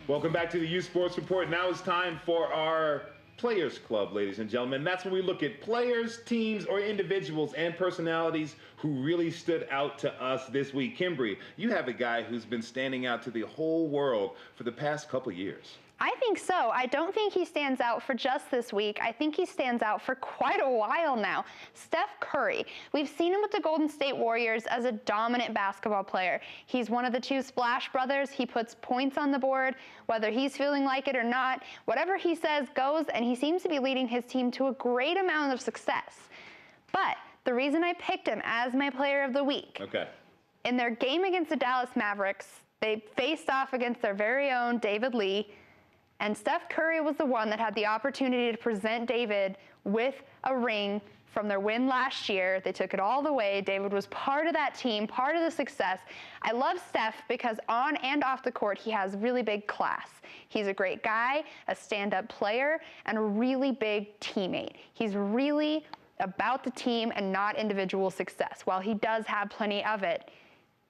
Welcome back to the U Sports Report. Now it's time for our Players Club, ladies and gentlemen. That's when we look at players, teams, or individuals and personalities who really stood out to us this week. Kimbrey, you have a guy who's been standing out to the whole world for the past couple years. I think so. I don't think he stands out for just this week. I think he stands out for quite a while now. Steph Curry. We've seen him with the Golden State Warriors as a dominant basketball player. He's one of the two Splash Brothers. He puts points on the board, whether he's feeling like it or not. Whatever he says goes, and he seems to be leading his team to a great amount of success. But the reason I picked him as my player of the week, in their game against the Dallas Mavericks, they faced off against their very own David Lee. And Steph Curry was the one that had the opportunity to present David with a ring from their win last year. They took it all the way. David was part of that team, part of the success. I love Steph because on and off the court, he has really big class. He's a great guy, a stand-up player, and a really big teammate. He's really about the team and not individual success. While he does have plenty of it,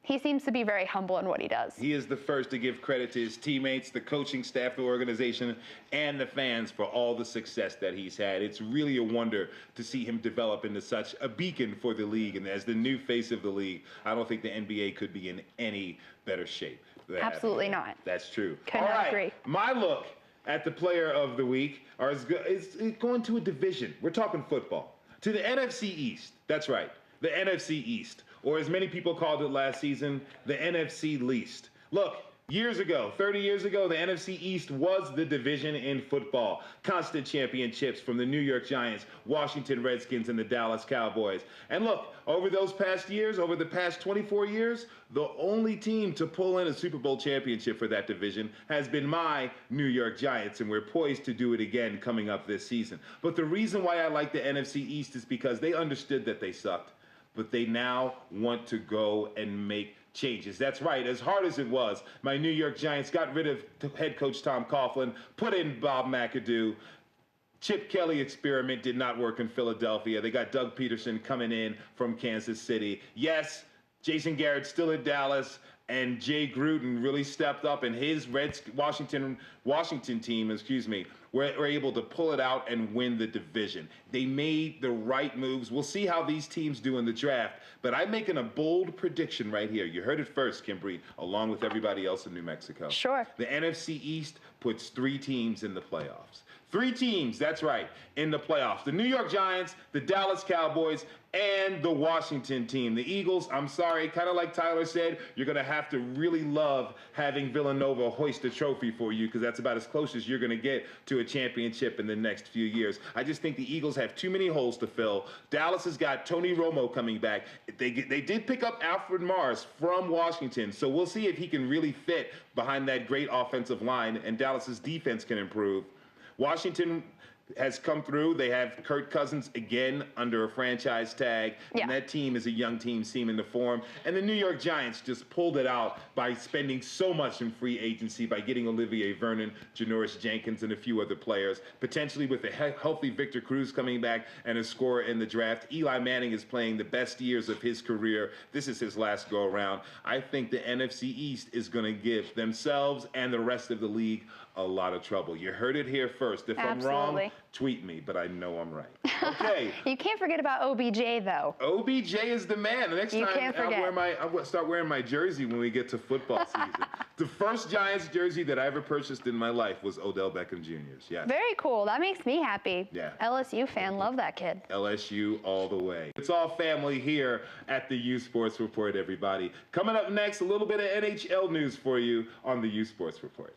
he seems to be very humble in what he does. He is the first to give credit to his teammates, the coaching staff, the organization, and the fans for all the success that he's had. It's really a wonder to see him develop into such a beacon for the league. And as the new face of the league, I don't think the NBA could be in any better shape. Absolutely not. That's true. Could not agree. My look at the player of the week is going to a division. We're talking football. To the NFC East. That's right. The NFC East. Or as many people called it last season, the NFC least. Look, years ago, 30 years ago, the NFC East was the division in football. Constant championships from the New York Giants, Washington Redskins, and the Dallas Cowboys. And look, over those past years, over the past 24 years, the only team to pull in a Super Bowl championship for that division has been my New York Giants, and we're poised to do it again coming up this season. But the reason why I like the NFC East is because they understood that they sucked, but they now want to go and make changes. That's right. As hard as it was, my New York Giants got rid of head coach Tom Coughlin, put in Bob McAdoo. Chip Kelly experiment did not work in Philadelphia. They got Doug Peterson coming in from Kansas City. Yes, Jason Garrett still in Dallas, and Jay Gruden really stepped up, and his Washington team, were able to pull it out and win the division. They made the right moves. We'll see how these teams do in the draft, but I'm making a bold prediction right here. You heard it first, Kimbrey, along with everybody else in New Mexico. Sure. The NFC East puts 3 teams in the playoffs. 3 teams, that's right, in the playoffs. The New York Giants, the Dallas Cowboys, and the Washington team. The Eagles, I'm sorry, kind of like Tyler said, you're going to have to really love having Villanova hoist a trophy for you, because that's about as close as you're going to get to a championship in the next few years. I just think the Eagles have too many holes to fill. Dallas has got Tony Romo coming back. They did pick up Alfred Morris from Washington, so we'll see if he can really fit behind that great offensive line, and Dallas's defense can improve. Washington has come through. They have Kirk Cousins again under a franchise tag. Yeah. And that team is a young team seeming to form. And the New York Giants just pulled it out by spending so much in free agency, by getting Olivier Vernon, Janoris Jenkins, and a few other players. Potentially with a healthy Victor Cruz coming back and a scorer in the draft. Eli Manning is playing the best years of his career. This is his last go-around. I think the NFC East is going to give themselves and the rest of the league a lot of trouble. You heard it here first. If I'm wrong, tweet me, but I know I'm right. Okay. You can't forget about OBJ, though. OBJ is the man. The next time I'll start wearing my jersey when we get to football season. The first Giants jersey that I ever purchased in my life was Odell Beckham Jr.'s. Yes. Very cool. That makes me happy. Yeah. LSU fan. Love that kid. LSU all the way. It's all family here at the U Sports Report, everybody. Coming up next, a little bit of NHL news for you on the U Sports Report.